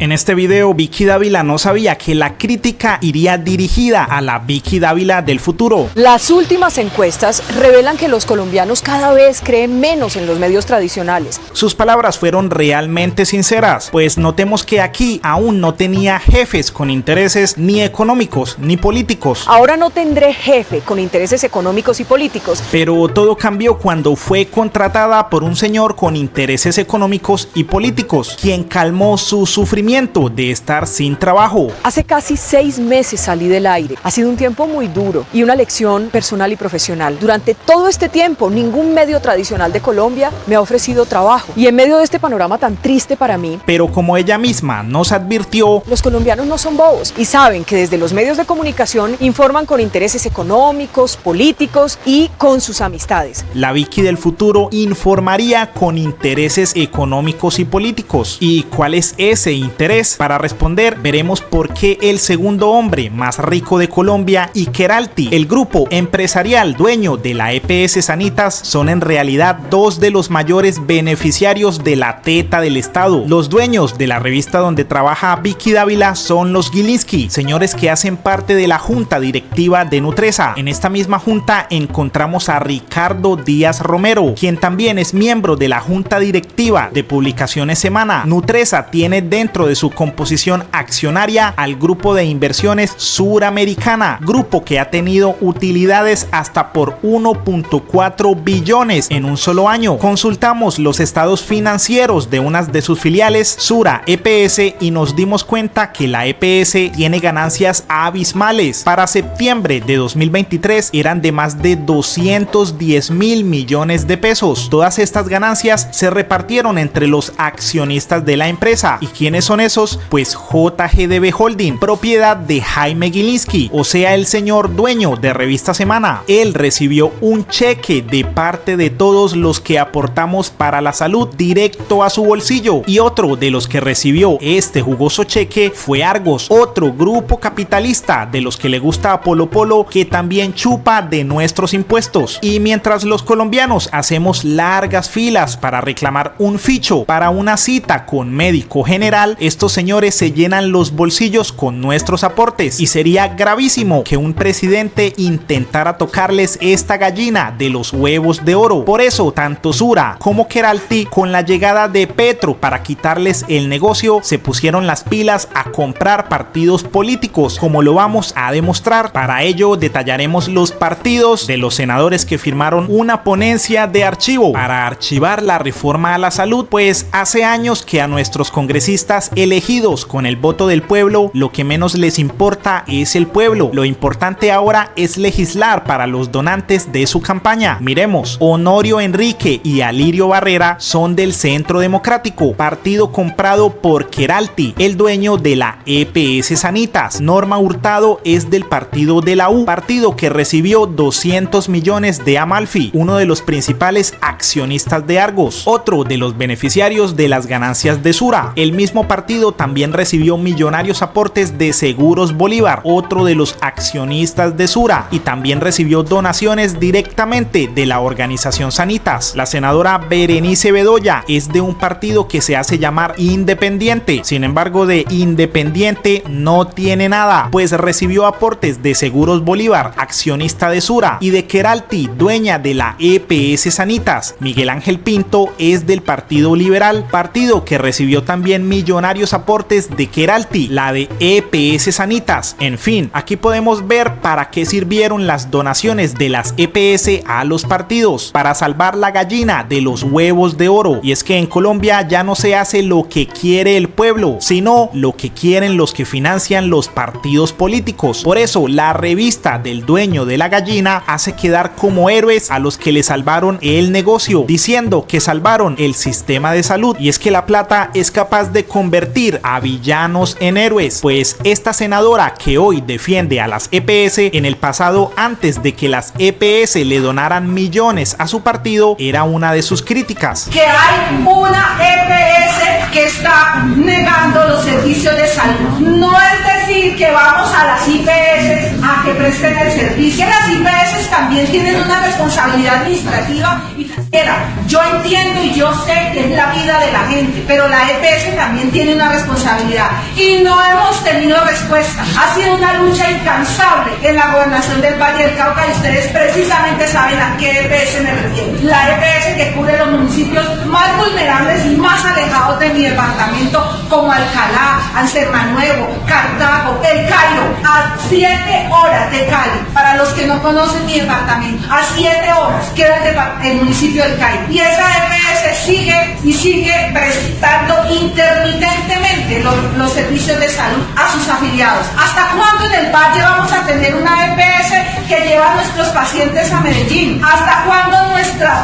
En este video, Vicky Dávila no sabía que la crítica iría dirigida a la Vicky Dávila del futuro. Las últimas encuestas revelan que los colombianos cada vez creen menos en los medios tradicionales. Sus palabras fueron realmente sinceras, pues notemos que aquí aún no tenía jefes con intereses ni económicos ni políticos. Ahora no tendré jefe con intereses económicos y políticos. Pero todo cambió cuando fue contratada por un señor con intereses económicos y políticos, quien calmó su sufrimiento de estar sin trabajo. Hace casi 6 meses salí del aire. Ha sido un tiempo muy duro y una lección personal y profesional. Durante todo este tiempo, ningún medio tradicional de Colombia me ha ofrecido trabajo. Y en medio de este panorama tan triste para mí, pero como ella misma nos advirtió, los colombianos no son bobos y saben que desde los medios de comunicación informan con intereses económicos, políticos y con sus amistades. La Vicky del futuro informaría con intereses económicos y políticos. ¿Y cuál es ese interés? Para responder, veremos por qué el segundo hombre más rico de Colombia y Keralty, el grupo empresarial dueño de la EPS Sanitas, son en realidad dos de los mayores beneficiarios de la teta del Estado. Los dueños de la revista donde trabaja Vicky Dávila son los Gilinski, señores que hacen parte de la junta directiva de Nutresa. En esta misma junta encontramos a Ricardo Díaz Romero, quien también es miembro de la junta directiva de Publicaciones Semana. Nutresa tiene dentro de su composición accionaria al grupo de inversiones Suramericana, grupo que ha tenido utilidades hasta por 1.4 billones en un solo año. Consultamos los estados financieros de unas de sus filiales, Sura EPS, y nos dimos cuenta que la EPS tiene ganancias abismales. Para septiembre de 2023 eran de más de 210.000 millones de pesos. Todas estas ganancias se repartieron entre los accionistas de la empresa. ¿Y quiénes son esos? Pues JGDB Holding, propiedad de Jaime Gilinski, o sea, el señor dueño de Revista Semana. Él recibió un cheque de parte de todos los que aportamos para la salud directo a su bolsillo, y otro de los que recibió este jugoso cheque fue Argos, otro grupo capitalista de los que le gusta a Polo Polo, que también chupa de nuestros impuestos. Y mientras los colombianos hacemos largas filas para reclamar un ficho para una cita con médico general, estos señores se llenan los bolsillos con nuestros aportes, y sería gravísimo que un presidente intentara tocarles esta gallina de los huevos de oro. Por eso tanto Sura como Keralty, con la llegada de Petro para quitarles el negocio, se pusieron las pilas a comprar partidos políticos, como lo vamos a demostrar. Para ello detallaremos los partidos de los senadores que firmaron una ponencia de archivo para archivar la reforma a la salud, pues hace años que a nuestros congresistas elegidos con el voto del pueblo lo que menos les importa es el pueblo. Lo importante ahora es legislar para los donantes de su campaña. Miremos, Honorio Enrique y Alirio Barrera son del Centro Democrático, partido comprado por Keralty, el dueño de la EPS Sanitas. Norma Hurtado es del partido de la U, partido que recibió 200 millones de Amalfi, uno de los principales accionistas de Argos, otro de los beneficiarios de las ganancias de Sura. El mismo partido también recibió millonarios aportes de Seguros Bolívar, otro de los accionistas de Sura, y también recibió donaciones directamente de la organización Sanitas. La senadora Berenice Bedoya es de un partido que se hace llamar Independiente. Sin embargo, de independiente no tiene nada, pues recibió aportes de Seguros Bolívar, accionista de Sura, y de Keralty, dueña de la EPS Sanitas. Miguel Ángel Pinto es del Partido Liberal, partido que recibió también millonarios aportes de Keralty, la de EPS Sanitas. En fin, aquí podemos ver para qué sirvieron las donaciones de las EPS a los partidos: para salvar la gallina de los huevos de oro. Y es que en Colombia ya no se hace lo que quiere el pueblo, sino lo que quieren los que financian los partidos políticos. Por eso la revista del dueño de la gallina hace quedar como héroes a los que le salvaron el negocio, diciendo que salvaron el sistema de salud. Y es que la plata es capaz de convertir a villanos en héroes, pues esta senadora que hoy defiende a las EPS, en el pasado, antes de que las EPS le donaran millones a su partido, era una de sus críticas. Que hay una EPS que está negando los servicios de salud. No es decir decir que vamos a las IPS a que presten el servicio. Las IPS también tienen una responsabilidad administrativa y financiera. Yo entiendo y yo sé que es la vida de la gente, pero la EPS también tiene una responsabilidad y no hemos tenido respuesta. Ha sido una lucha incansable en la gobernación del Valle del Cauca y ustedes precisamente saben a qué EPS me refiero. La EPS que cubre los municipios más vulnerables y más alejados de mi departamento, como Alcalá, Ansermanuevo, Cartago, El Cairo, a 7 horas de Cali. Para los que no conocen mi departamento, a 7 horas queda el municipio del Cairo. Y esa EPS sigue prestando intermitentemente los servicios de salud a sus afiliados. ¿Hasta cuándo en el Valle vamos a tener una EPS que lleva a nuestros pacientes a Medellín? ¿Hasta cuándo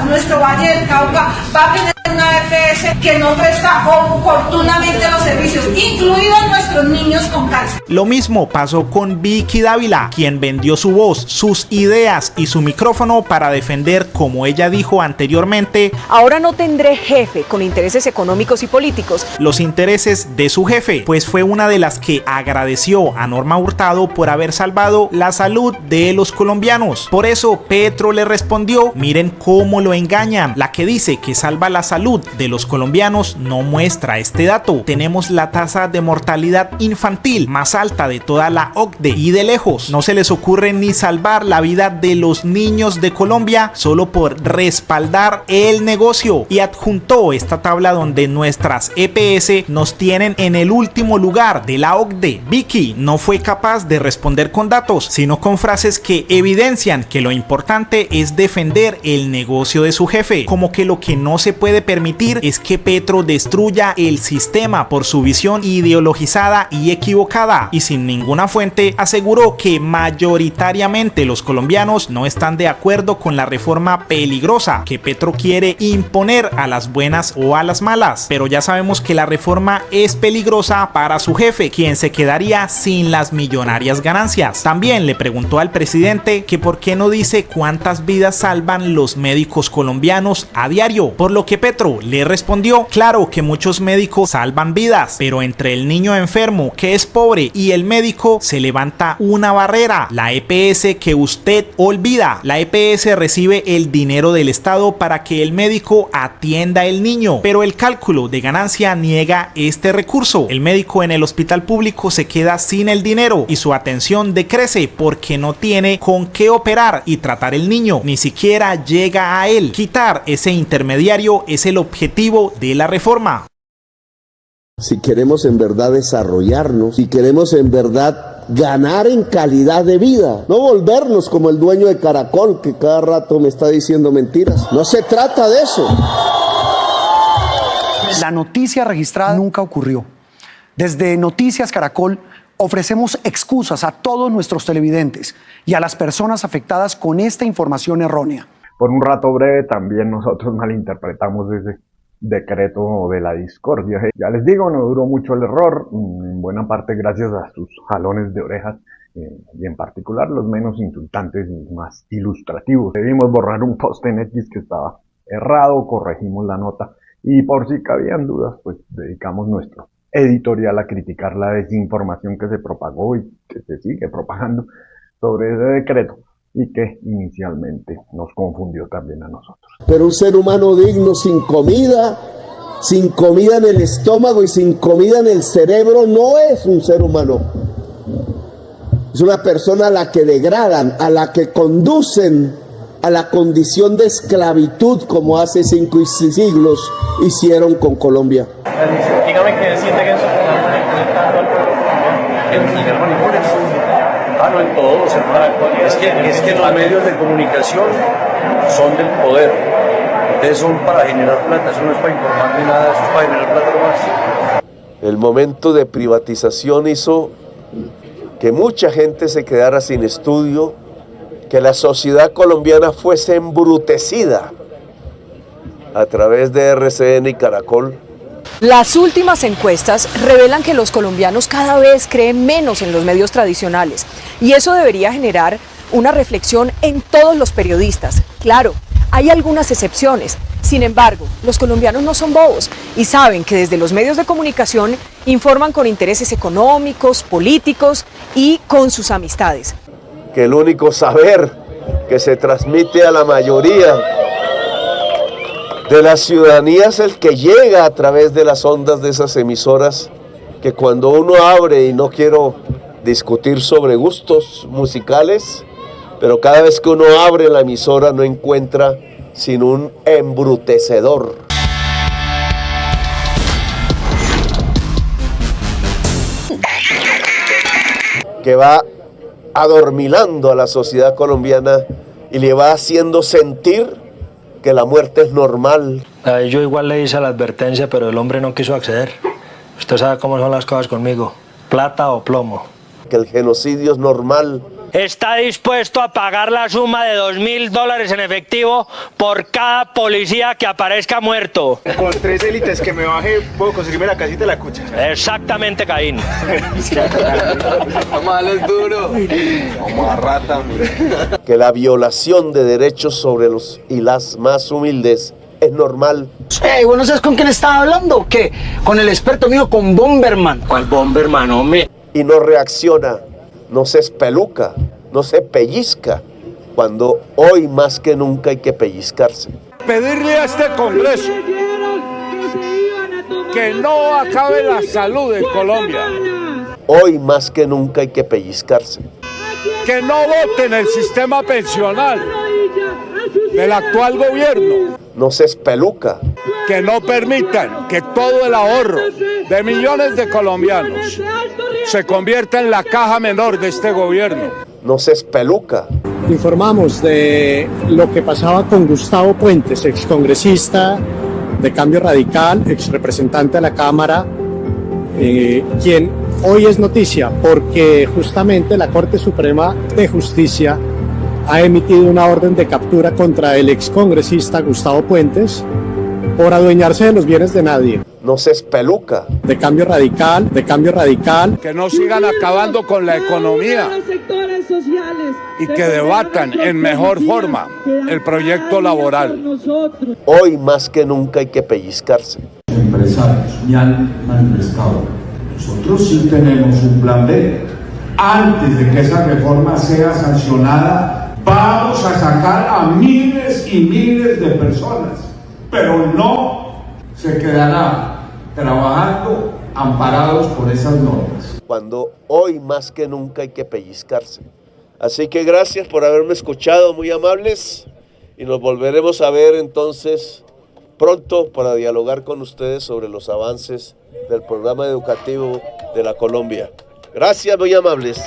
nuestro Valle del Cauca va a tener una EPS que no presta oportunamente los servicios, incluidos nuestros niños con cáncer? Lo mismo pasó con Vicky Dávila, quien vendió su voz, sus ideas y su micrófono para defender, como ella dijo anteriormente, ahora no tendré jefe con intereses económicos y políticos, los intereses de su jefe, pues fue una de las que agradeció a Norma Hurtado por haber salvado la salud de los colombianos. Por eso Petro le respondió, miren cómo lo engañan, la que dice que salva la salud de los colombianos no muestra este dato. Tenemos la tasa de mortalidad infantil más alta de toda la OCDE y de lejos no se les ocurre ni salvar la vida de los niños de Colombia solo por respaldar el negocio, y adjuntó esta tabla donde nuestras EPS nos tienen en el último lugar de la OCDE. Vicky no fue capaz de responder con datos, sino con frases que evidencian que lo importante es defender el negocio de su jefe, como que lo que no se puede permitir es que Petro destruya el sistema por su visión ideologizada y equivocada, y sin ninguna fuente aseguró que mayoritariamente los colombianos no están de acuerdo con la reforma peligrosa que Petro quiere imponer a las buenas o a las malas, pero ya sabemos que la reforma es peligrosa para su jefe, quien se quedaría sin las millonarias ganancias. También le preguntó al presidente que por qué no dice cuántas vidas salvan los médicos colombianos a diario, por lo que Petro le respondió, claro que muchos médicos salvan vidas, pero entre el niño enfermo que es pobre y el médico se levanta una barrera, la EPS que usted olvida. La EPS recibe el dinero del Estado para que el médico atienda al niño, pero el cálculo de ganancia niega este recurso. El médico en el hospital público se queda sin el dinero y su atención decrece porque no tiene con qué operar y tratar el niño, ni siquiera llega a él. Quitar ese intermediario es el objetivo de la reforma. Si queremos en verdad desarrollarnos, si queremos en verdad ganar en calidad de vida, no volvernos como el dueño de Caracol que cada rato me está diciendo mentiras. No se trata de eso. La noticia registrada nunca ocurrió. Desde Noticias Caracol ofrecemos excusas a todos nuestros televidentes y a las personas afectadas con esta información errónea. Por un rato breve también nosotros malinterpretamos ese decreto de la discordia. Ya les digo, no duró mucho el error, en buena parte gracias a sus jalones de orejas, y en particular los menos insultantes y más ilustrativos. Debimos borrar un post en X que estaba errado, corregimos la nota y por si cabían dudas, pues dedicamos nuestro editorial a criticar la desinformación que se propagó y que se sigue propagando sobre ese decreto y que inicialmente nos confundió también a nosotros. Pero un ser humano digno sin comida en el estómago y sin comida en el cerebro no es un ser humano. Es una persona a la que degradan, a la que conducen a la condición de esclavitud como hace 5 siglos hicieron con Colombia. Dígame qué siente que eso no en todos, hermano. Es que los medios de comunicación son del poder. Ustedes son para generar plata, eso no es para informar ni nada, eso es para generar plata nomás. El momento de privatización hizo que mucha gente se quedara sin estudio, que la sociedad colombiana fuese embrutecida a través de RCN y Caracol. Las últimas encuestas revelan que los colombianos cada vez creen menos en los medios tradicionales y eso debería generar una reflexión en todos los periodistas. Claro, hay algunas excepciones. Sin embargo, los colombianos no son bobos y saben que desde los medios de comunicación informan con intereses económicos, políticos y con sus amistades. Que el único saber que se transmite a la mayoría de la ciudadanía es el que llega a través de las ondas de esas emisoras, que cuando uno abre, y no quiero discutir sobre gustos musicales, pero cada vez que uno abre la emisora no encuentra sino un embrutecedor. Que va adormilando a la sociedad colombiana y le va haciendo sentir que la muerte es normal. Yo igual le hice la advertencia, pero el hombre no quiso acceder. Usted sabe cómo son las cosas conmigo, plata o plomo. Que el genocidio es normal. Está dispuesto a pagar la suma de $2.000 en efectivo por cada policía que aparezca muerto. Con 3 élites que me baje, puedo conseguirme la casita de la cucha. Exactamente, Caín. Vamos a darles duro. Vamos a rata. Que la violación de derechos sobre los y las más humildes es normal. ¿Vos no sabes con quién estaba hablando? ¿Qué? Con el experto mío, con Bomberman. ¿Cuál Bomberman, hombre? Y no reacciona, no se espeluca, no se pellizca, cuando hoy más que nunca hay que pellizcarse. Pedirle a este Congreso que no acabe la salud en Colombia. Hoy más que nunca hay que pellizcarse. Que no voten el sistema pensional del actual gobierno. No se espeluca. Que no permitan que todo el ahorro de millones de colombianos se convierta en la caja menor de este gobierno. No se espeluca. Informamos de lo que pasaba con Gustavo Puentes, excongresista de Cambio Radical, exrepresentante de la Cámara, quien hoy es noticia porque justamente la Corte Suprema de Justicia ha emitido una orden de captura contra el excongresista Gustavo Puentes por adueñarse de los bienes de nadie. No se espeluca. De Cambio Radical. Que no sigan acabando con la economía y que debatan en mejor forma el proyecto laboral. Hoy más que nunca hay que pellizcarse. Los empresarios me han manifestado. Nosotros sí tenemos un plan B. Antes de que esa reforma sea sancionada, vamos a sacar a miles y miles de personas, pero no se quedarán trabajando amparados por esas normas. Cuando hoy más que nunca hay que pellizcarse. Así que gracias por haberme escuchado, muy amables, y nos volveremos a ver entonces pronto para dialogar con ustedes sobre los avances del programa educativo de la Colombia. Gracias, muy amables.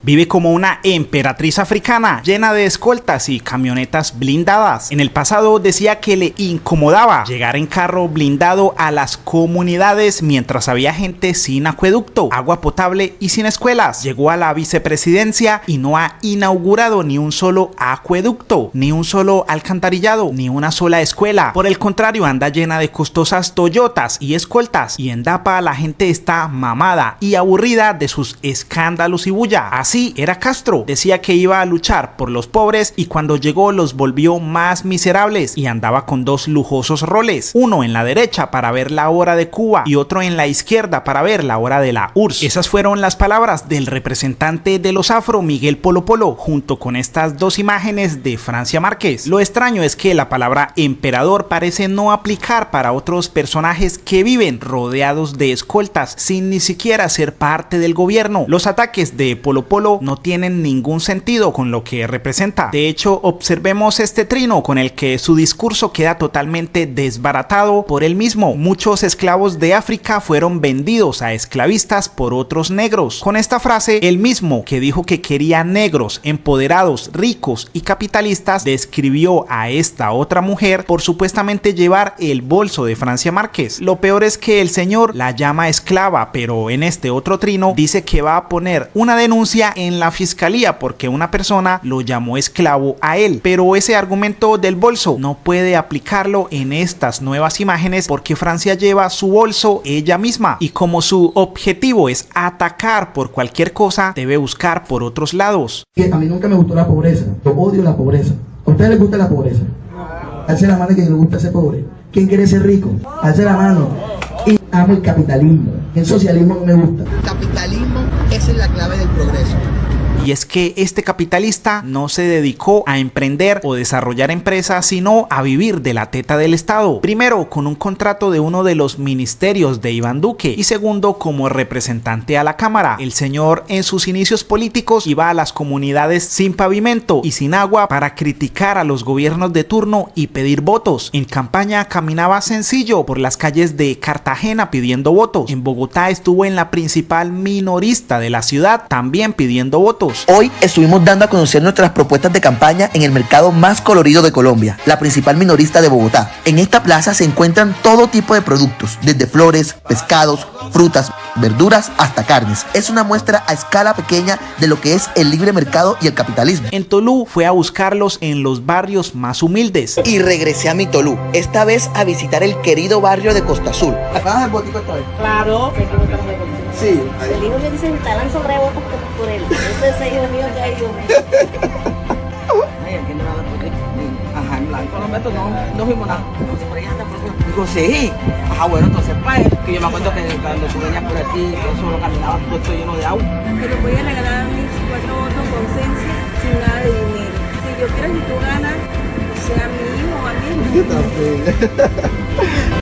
Vive como una emperatriz africana, llena de escoltas y camionetas blindadas. En el pasado decía que le incomodaba llegar en carro blindado a las comunidades mientras había gente sin acueducto, agua potable y sin escuelas. Llegó a la vicepresidencia y no ha inaugurado ni un solo acueducto, ni un solo alcantarillado, ni una sola escuela. Por el contrario, anda llena de costosas Toyotas y escoltas, y en Dapa la gente está mamada y aburrida de sus escándalos y bulla. Así era Castro, decía que iba a luchar por los pobres y cuando llegó los volvió más miserables y andaba con 2 lujosos roles, uno en la derecha para ver la hora de Cuba y otro en la izquierda para ver la hora de la URSS. Esas fueron las palabras del representante de los afro, Miguel Polo Polo, junto con estas 2 imágenes de Francia Márquez. Lo extraño es que la palabra emperador parece no aplicar para otros personajes que viven rodeados de escoltas sin ni siquiera ser parte del gobierno. Los ataques de Polo Polo no tienen ningún sentido con lo que representa. De hecho, observemos este trino con el que su discurso queda totalmente desbaratado por él mismo. Muchos esclavos de África fueron vendidos a esclavistas por otros negros. Con esta frase, el mismo que dijo que quería negros empoderados, ricos y capitalistas, describió a esta otra mujer por supuestamente llevar el bolso de Francia Márquez. Lo peor es que el señor la llama esclava, pero en este otro trino dice que va a poner una denuncia en la fiscalía porque una persona lo llamó esclavo a él, pero ese argumento del bolso no puede aplicarlo en estas nuevas imágenes porque Francia lleva su bolso ella misma y como su objetivo es atacar por cualquier cosa, debe buscar por otros lados. A mí nunca me gustó la pobreza, yo odio la pobreza. ¿A ustedes les gusta la pobreza? Alce la mano que le gusta ser pobre. ¿Quién quiere ser rico? Alce la mano. Y amo el capitalismo. El socialismo no me gusta. El capitalismo esa es la clave del progreso. Y es que este capitalista no se dedicó a emprender o desarrollar empresas, sino a vivir de la teta del Estado. Primero, con un contrato de uno de los ministerios de Iván Duque, y segundo, como representante a la Cámara. El señor en sus inicios políticos iba a las comunidades sin pavimento y sin agua para criticar a los gobiernos de turno y pedir votos. En campaña caminaba sencillo por las calles de Cartagena pidiendo votos. En Bogotá estuvo en la principal minorista de la ciudad también pidiendo votos. Hoy estuvimos dando a conocer nuestras propuestas de campaña en el mercado más colorido de Colombia, la principal minorista de Bogotá. En esta plaza se encuentran todo tipo de productos, desde flores, pescados, frutas, verduras hasta carnes. Es una muestra a escala pequeña de lo que es el libre mercado y el capitalismo. En Tolú fue a buscarlos en los barrios más humildes. Y regresé a mi Tolú, esta vez a visitar el querido barrio de Costa Azul. ¿Pagas el botico esta vez? Claro. Sí. El hijo que dice instalan sobre votos por él. Ese es hijo mío que hay, Dios mío. Ajá, en blanco no fuimos nada. Digo, sí. Ajá, bueno, entonces pues, que yo me acuerdo que cuando tú venías por aquí, yo solo caminaba todo esto lleno de agua. Pero voy a regalar mis 4 votos con ciencia sin nada de dinero. Si yo quiero que tú ganas, sea mi hijo o a mí. Yo también.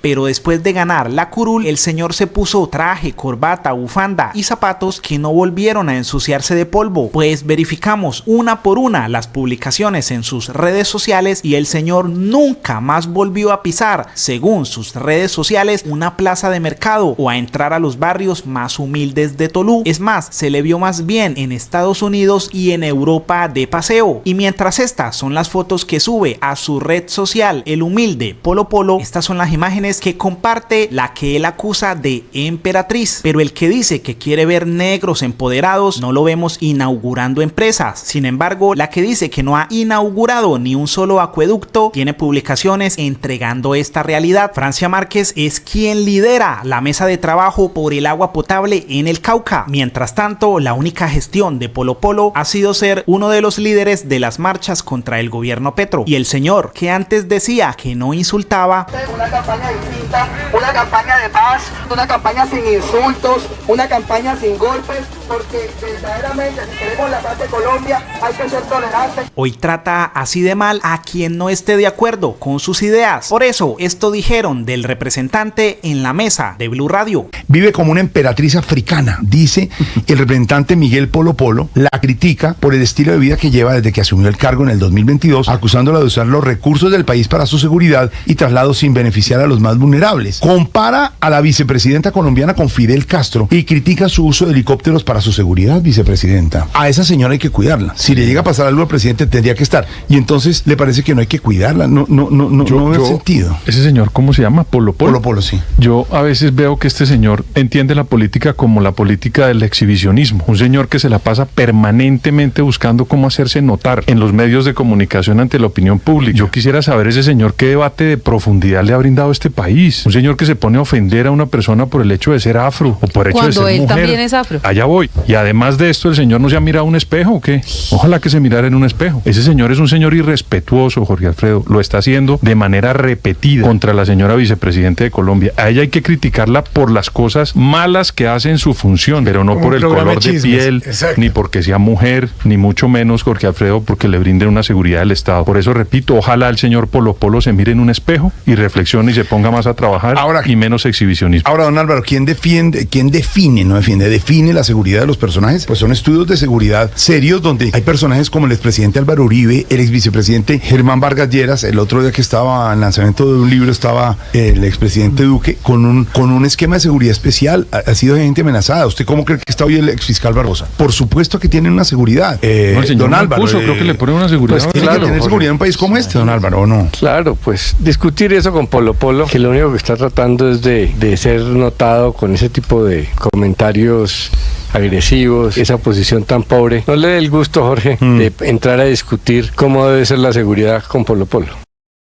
Pero después de ganar la curul, el señor se puso traje, corbata, bufanda y zapatos que no volvieron a ensuciarse de polvo, pues verificamos una por una las publicaciones en sus redes sociales y el señor nunca más volvió a pisar, según sus redes sociales, una plaza de mercado o a entrar a los barrios más humildes de Tolú. Es más, se le vio más bien en Estados Unidos y en Europa de paseo. Y mientras estas son las fotos que sube a su red social el humilde Polo Polo, estas son las imágenes que comparte la que él acusa de emperatriz. Pero el que dice que quiere ver negros empoderados no lo vemos inaugurando empresas. Sin embargo, la que dice que no ha inaugurado ni un solo acueducto tiene publicaciones entregando esta realidad. Francia Márquez es quien lidera la mesa de trabajo por el agua potable en el Cauca. Mientras tanto, la única gestión de Polo Polo ha sido ser uno de los líderes de las marchas contra el gobierno Petro. Y el señor que antes decía que no insultaba, una campaña distinta, una campaña de paz, una campaña sin insultos, una campaña sin golpes, porque verdaderamente si queremos la paz de Colombia hay que ser tolerantes. Hoy trata así de mal a quien no esté de acuerdo con sus ideas. Por eso, esto dijeron del representante en la mesa de Blue Radio. Vive como una emperatriz africana, dice el representante Miguel Polo Polo, la critica por el estilo de vida que lleva desde que asumió el cargo en el 2022, acusándola de usar los recursos del país para su seguridad y traslados sin beneficiar a los más vulnerables. Compara a la vicepresidenta colombiana con Fidel Castro y critica su uso de helicópteros para su seguridad, vicepresidenta. A esa señora hay que cuidarla. Si le llega a pasar algo al presidente, tendría que estar. Y entonces le parece que no hay que cuidarla. No veo sentido. Ese señor, ¿cómo se llama? Polo Polo. Polo Polo, sí. Yo a veces veo que este señor entiende la política como la política del exhibicionismo. Un señor que se la pasa permanentemente buscando cómo hacerse notar en los medios de comunicación ante la opinión pública. Yo quisiera saber ese señor qué debate de profundidad le ha brindado a este país. Un señor que se pone a ofender a una persona por el hecho de ser afro o por el hecho de ser mujer. Cuando él también es afro. Allá voy. Y además de esto, ¿el señor no se ha mirado un espejo o qué? Ojalá que se mirara en un espejo. Ese señor es un señor irrespetuoso, Jorge Alfredo. Lo está haciendo de manera repetida contra la señora vicepresidenta de Colombia. A ella hay que criticarla por las cosas malas que hace en su función, pero no por el color de piel, ni porque sea mujer, ni mucho menos, Jorge Alfredo, porque le brinden una seguridad del Estado. Por eso repito, ojalá el señor Polo Polo se mire en un espejo y reflexione y se ponga más a trabajar y menos exhibicionismo. Ahora, don Álvaro, define la seguridad de los personajes? Pues son estudios de seguridad serios donde hay personajes como el expresidente Álvaro Uribe, el exvicepresidente Germán Vargas Lleras, el otro día que estaba en el lanzamiento de un libro estaba el expresidente Duque con un esquema de seguridad especial. Ha sido gente amenazada. ¿Usted cómo cree que está hoy el exfiscal Barbosa? Por supuesto que tienen una seguridad. Don Álvaro, creo que le ponen una seguridad. Pues tiene que tener seguridad en un país como este, don Álvaro, ¿o no? Claro, pues discutir eso con Polo Polo, que lo único que está tratando es de ser notado con ese tipo de comentarios agresivos, esa posición tan pobre. No le dé el gusto, Jorge, de entrar a discutir cómo debe ser la seguridad con Polo Polo.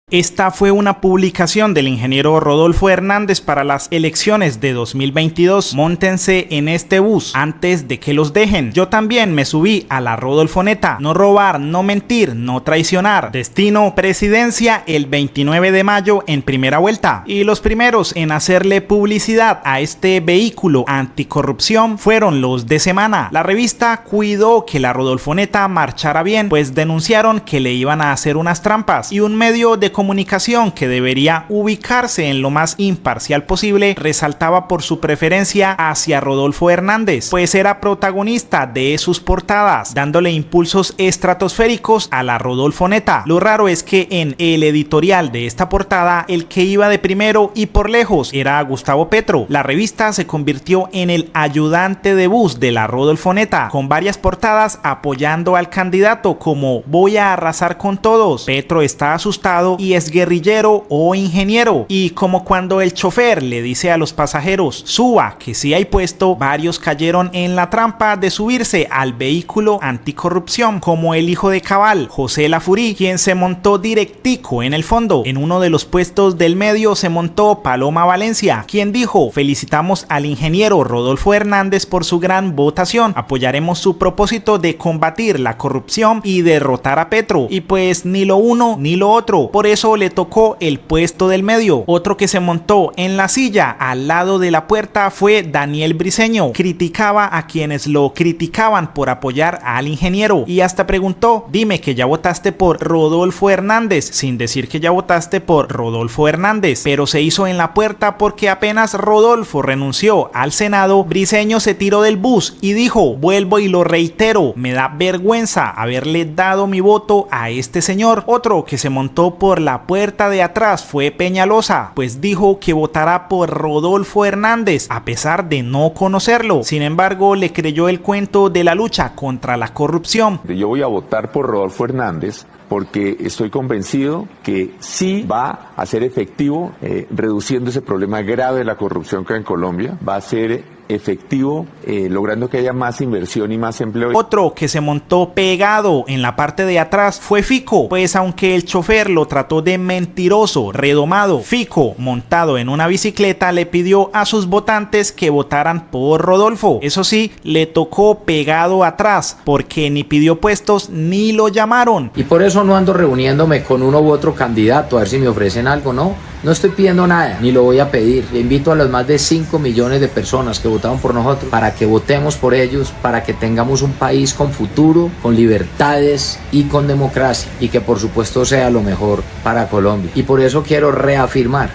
Esta fue una publicación del ingeniero Rodolfo Hernández para las elecciones de 2022. Móntense en este bus antes de que los dejen. Yo también me subí a la Rodolfoneta. No robar, no mentir, no traicionar. Destino presidencia el 29 de mayo en primera vuelta. Y los primeros en hacerle publicidad a este vehículo anticorrupción fueron los de Semana. La revista cuidó que la Rodolfoneta marchara bien, pues denunciaron que le iban a hacer unas trampas, y un medio de comunicación que debería ubicarse en lo más imparcial posible resaltaba por su preferencia hacia Rodolfo Hernández, pues era protagonista de sus portadas, dándole impulsos estratosféricos a la Rodolfoneta. Lo raro es que en el editorial de esta portada el que iba de primero y por lejos era Gustavo Petro. La revista se convirtió en el ayudante de bus de la Rodolfoneta, con varias portadas apoyando al candidato como "voy a arrasar con todos", "Petro está asustado y es guerrillero o ingeniero", y como cuando el chofer le dice a los pasajeros "suba que sí hay puesto", varios cayeron en la trampa de subirse al vehículo anticorrupción, como el hijo de Cabal, José Lafurí, quien se montó directico en el fondo. En uno de los puestos del medio se montó Paloma Valencia, quien dijo: "felicitamos al ingeniero Rodolfo Hernández por su gran votación, apoyaremos su propósito de combatir la corrupción y derrotar a Petro", y pues ni lo uno ni lo otro. Por eso le tocó el puesto del medio. Otro que se montó en la silla al lado de la puerta fue Daniel Briceño. Criticaba a quienes lo criticaban por apoyar al ingeniero y hasta preguntó: "dime que ya votaste por Rodolfo Hernández", sin decir que ya votaste por Rodolfo Hernández. Pero se hizo en la puerta porque apenas Rodolfo renunció al Senado, Briceño se tiró del bus y dijo: "vuelvo y lo reitero, me da vergüenza haberle dado mi voto a este señor". Otro que se montó por la puerta de atrás fue Peñalosa, pues dijo que votará por Rodolfo Hernández a pesar de no conocerlo. Sin embargo, le creyó el cuento de la lucha contra la corrupción. Yo voy a votar por Rodolfo Hernández porque estoy convencido que sí va a ser efectivo reduciendo ese problema grave de la corrupción que hay en Colombia, va a ser efectivo logrando que haya más inversión y más empleo. Otro que se montó pegado en la parte de atrás fue Fico, pues aunque el chofer lo trató de mentiroso, redomado, Fico, montado en una bicicleta, le pidió a sus votantes que votaran por Rodolfo. Eso sí, le tocó pegado atrás, porque ni pidió puestos ni lo llamaron. Y por eso no ando reuniéndome con uno u otro candidato a ver si me ofrecen algo, no estoy pidiendo nada, ni lo voy a pedir. Le invito a las más de 5 millones de personas que votaron por nosotros para que votemos por ellos, para que tengamos un país con futuro, con libertades y con democracia, y que por supuesto sea lo mejor para Colombia. Y por eso quiero reafirmar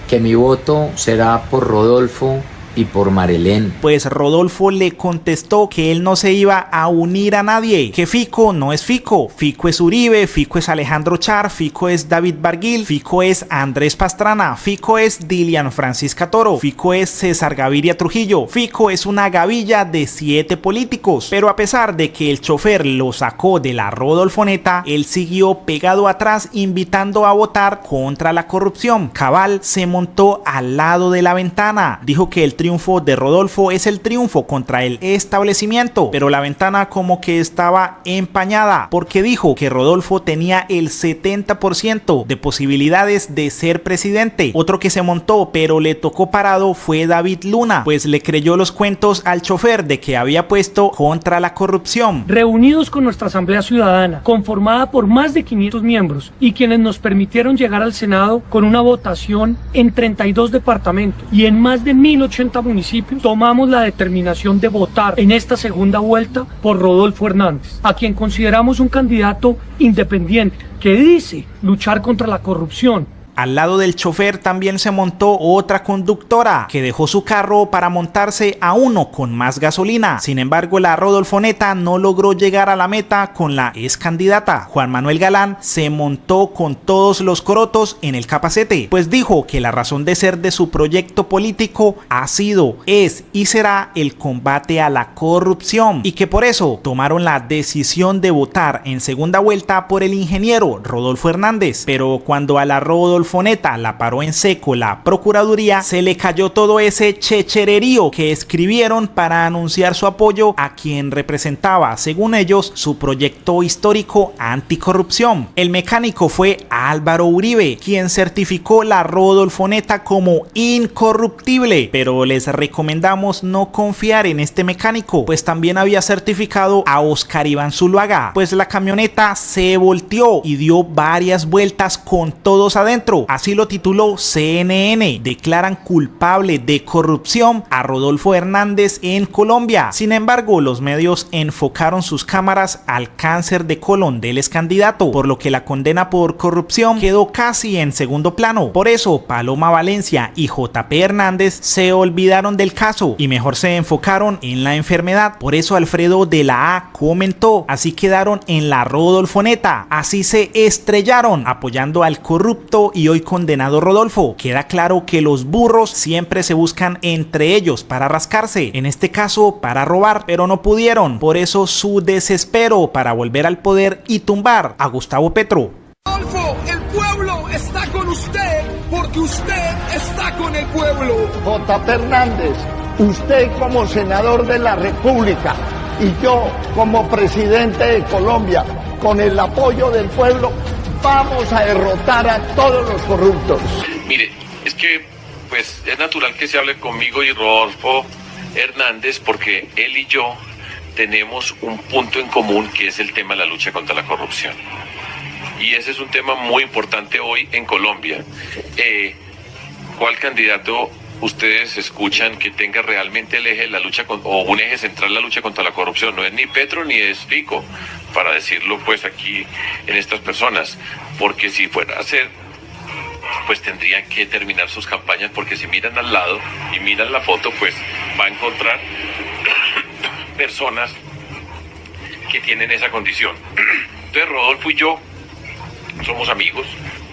que mi voto será por Rodolfo y por Marilén. Pues Rodolfo le contestó que él no se iba a unir a nadie, que Fico no es Fico, Fico es Uribe, Fico es Alejandro Char, Fico es David Barguil, Fico es Andrés Pastrana, Fico es Dilian Francisca Toro, Fico es César Gaviria Trujillo, Fico es una gavilla de 7 políticos. Pero a pesar de que el chofer lo sacó de la Rodolfoneta, él siguió pegado atrás invitando a votar contra la corrupción. Cabal se montó al lado de la ventana, dijo que el triunfo de Rodolfo es el triunfo contra el establecimiento, pero la ventana como que estaba empañada, porque dijo que Rodolfo tenía el 70% de posibilidades de ser presidente. Otro que se montó pero le tocó parado fue David Luna, pues le creyó los cuentos al chofer de que había puesto contra la corrupción. Reunidos con nuestra Asamblea Ciudadana, conformada por más de 500 miembros, y quienes nos permitieron llegar al Senado con una votación en 32 departamentos y en más de 1080 municipios, tomamos la determinación de votar en esta segunda vuelta por Rodolfo Hernández, a quien consideramos un candidato independiente que dice luchar contra la corrupción. Al lado del chofer también se montó otra conductora que dejó su carro para montarse a uno con más gasolina. Sin embargo, la Rodolfoneta no logró llegar a la meta con la ex candidata. Juan Manuel Galán se montó con todos los corotos en el capacete, pues dijo que la razón de ser de su proyecto político ha sido, es y será el combate a la corrupción, y que por eso tomaron la decisión de votar en segunda vuelta por el ingeniero Rodolfo Hernández. Pero cuando a la Rodolfoneta Rodolfo Neta la paró en seco la Procuraduría, se le cayó todo ese chechererío que escribieron para anunciar su apoyo a quien representaba, según ellos, su proyecto histórico anticorrupción. El mecánico fue Álvaro Uribe, quien certificó la Rodolfo Neta como incorruptible, pero les recomendamos no confiar en este mecánico, pues también había certificado a Oscar Iván Zuluaga, pues la camioneta se volteó y dio varias vueltas con todos adentro. Así lo tituló CNN. Declaran culpable de corrupción a Rodolfo Hernández en Colombia. Sin embargo, los medios enfocaron sus cámaras al cáncer de colon del excandidato, por lo que la condena por corrupción quedó casi en segundo plano. Por eso, Paloma Valencia y JP Hernández se olvidaron del caso y mejor se enfocaron en la enfermedad. Por eso Alfredo de la A comentó: así quedaron en la Rodolfo Neta, así se estrellaron, apoyando al corrupto y hoy condenado Rodolfo. Queda claro que los burros siempre se buscan entre ellos para rascarse, en este caso para robar, pero no pudieron. Por eso su desespero para volver al poder y tumbar a Gustavo Petro. Rodolfo, el pueblo está con usted porque usted está con el pueblo. JP Hernández, usted como senador de la República y yo como presidente de Colombia, con el apoyo del pueblo, vamos a derrotar a todos los corruptos. Mire, es que pues es natural que se hable conmigo y Rodolfo Hernández porque él y yo tenemos un punto en común, que es el tema de la lucha contra la corrupción. Y ese es un tema muy importante hoy en Colombia. ¿Cuál candidato ustedes escuchan que tenga realmente el eje de la lucha o un eje central la lucha contra la corrupción? No es ni Petro ni es Fico, para decirlo pues aquí en estas personas, porque si fuera a ser, pues tendrían que terminar sus campañas, porque si miran al lado y miran la foto, pues va a encontrar personas que tienen esa condición. Entonces Rodolfo y yo somos amigos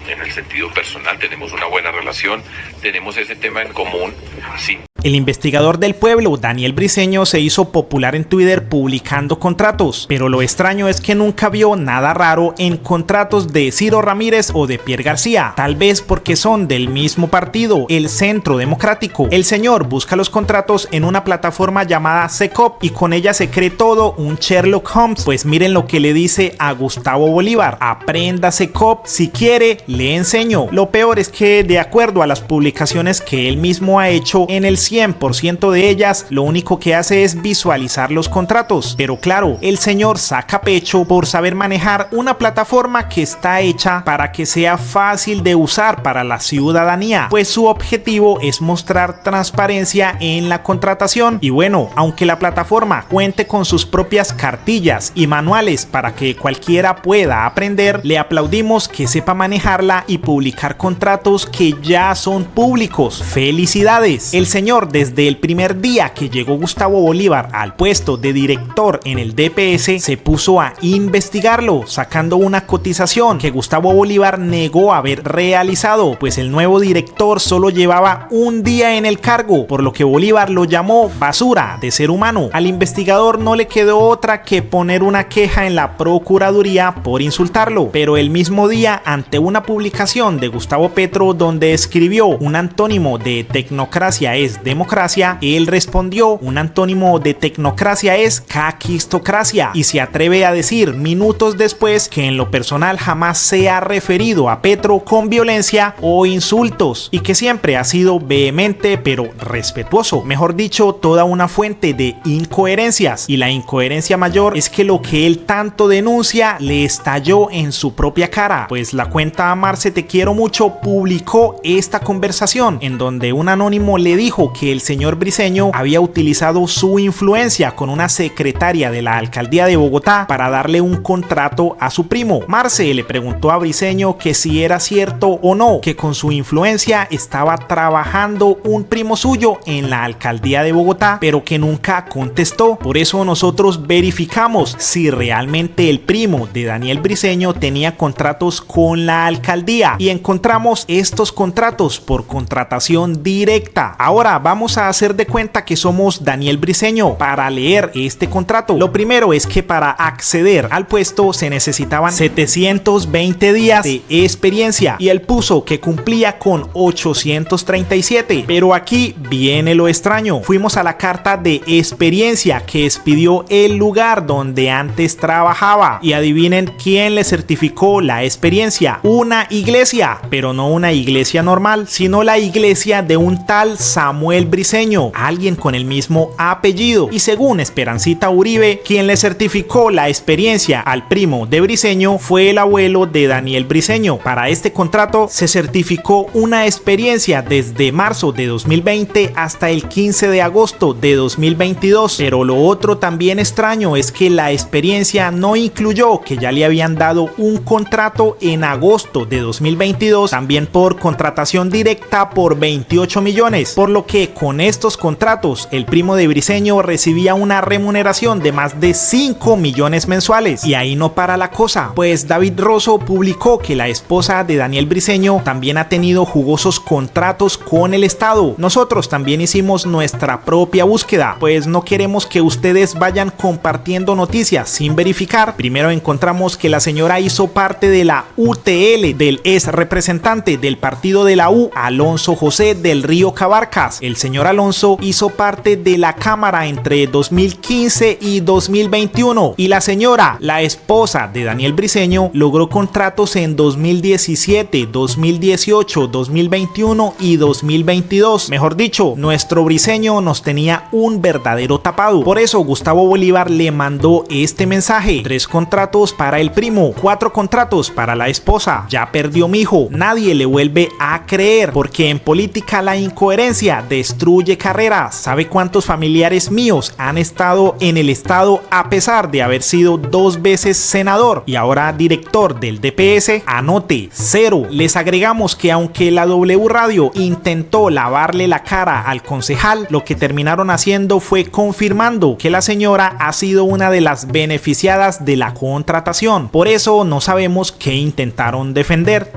en el sentido personal, tenemos una buena relación, tenemos ese tema en común, sí. El investigador del pueblo, Daniel Briceño, se hizo popular en Twitter publicando contratos, pero lo extraño es que nunca vio nada raro en contratos de Ciro Ramírez o de Pierre García, tal vez porque son del mismo partido, el Centro Democrático. El señor busca los contratos en una plataforma llamada Secop y con ella se cree todo un Sherlock Holmes, pues miren lo que le dice a Gustavo Bolívar: aprenda Secop, si quiere le enseño. Lo peor es que, de acuerdo a las publicaciones que él mismo ha hecho, en el 100% de ellas lo único que hace es visualizar los contratos. Pero claro, el señor saca pecho por saber manejar una plataforma que está hecha para que sea fácil de usar para la ciudadanía, pues su objetivo es mostrar transparencia en la contratación. Y bueno, aunque la plataforma cuente con sus propias cartillas y manuales para que cualquiera pueda aprender, le aplaudimos que sepa manejarla y publicar contratos que ya son públicos. ¡Felicidades! El señor, desde el primer día que llegó Gustavo Bolívar al puesto de director en el DPS, se puso a investigarlo, sacando una cotización que Gustavo Bolívar negó haber realizado, pues el nuevo director solo llevaba un día en el cargo, por lo que Bolívar lo llamó basura de ser humano. Al investigador no le quedó otra que poner una queja en la Procuraduría por insultarlo, pero el mismo día, ante una publicación de Gustavo Petro donde escribió un antónimo de tecnocracia es democracia, él respondió: un antónimo de tecnocracia es caquistocracia, y se atreve a decir minutos después que en lo personal jamás se ha referido a Petro con violencia o insultos y que siempre ha sido vehemente pero respetuoso, mejor dicho, toda una fuente de incoherencias. Y la incoherencia mayor es que lo que él tanto denuncia le estalló en su propia cara, pues la cuenta Amarse Te Quiero Mucho publicó esta conversación en donde un anónimo le dijo que el señor Briceño había utilizado su influencia con una secretaria de la alcaldía de Bogotá para darle un contrato a su primo. Marce le preguntó a Briceño que si era cierto o no que con su influencia estaba trabajando un primo suyo en la alcaldía de Bogotá, pero que nunca contestó. Por eso nosotros verificamos si realmente el primo de Daniel Briceño tenía contratos con la alcaldía y encontramos estos contratos por contratación directa. Ahora vamos a hacer de cuenta que somos Daniel Briceño para leer este contrato. Lo primero es que para acceder al puesto se necesitaban 720 días de experiencia y él puso que cumplía con 837. Pero aquí viene lo extraño. Fuimos a la carta de experiencia que expidió el lugar donde antes trabajaba y adivinen quién le certificó la experiencia. Una iglesia, pero no una iglesia normal, sino la iglesia de un tal Samuel Briceño, alguien con el mismo apellido. Y según Esperancita Uribe, quien le certificó la experiencia al primo de Briceño fue el abuelo de Daniel Briceño. Para este contrato se certificó una experiencia desde marzo de 2020 hasta el 15 de agosto de 2022. Pero lo otro también extraño es que la experiencia no incluyó que ya le habían dado un contrato en agosto de 2022, también por contratación directa por 28 millones, por lo que con estos contratos el primo de Briceño recibía una remuneración de más de 5 millones mensuales. Y ahí no para la cosa, pues David Rosso publicó que la esposa de Daniel Briceño también ha tenido jugosos contratos con el Estado. Nosotros también hicimos nuestra propia búsqueda, pues no queremos que ustedes vayan compartiendo noticias sin verificar. Primero encontramos que la señora hizo parte de la UTL del ex representante del partido de la U, Alonso José del Río Cabarcas. El señor Alonso hizo parte de la Cámara entre 2015 y 2021 y la señora, la esposa de Daniel Briceño, logró contratos en 2017, 2018, 2021 y 2022. Mejor dicho, nuestro Briceño nos tenía un verdadero tapado. Por eso Gustavo Bolívar le mandó este mensaje: 3 contratos para el primo, 4 contratos para la esposa. Ya perdió mi hijo, nadie le vuelve a creer, porque en política la incoherencia destruye carreras. ¿Sabe cuántos familiares míos han estado en el Estado a pesar de haber sido 2 veces senador y ahora director del DPS? Anote, 0. Les agregamos que aunque la W Radio intentó lavarle la cara al concejal, lo que terminaron haciendo fue confirmando que la señora ha sido una de las beneficiadas de la contratación. Por eso no sabemos qué intentaron defender.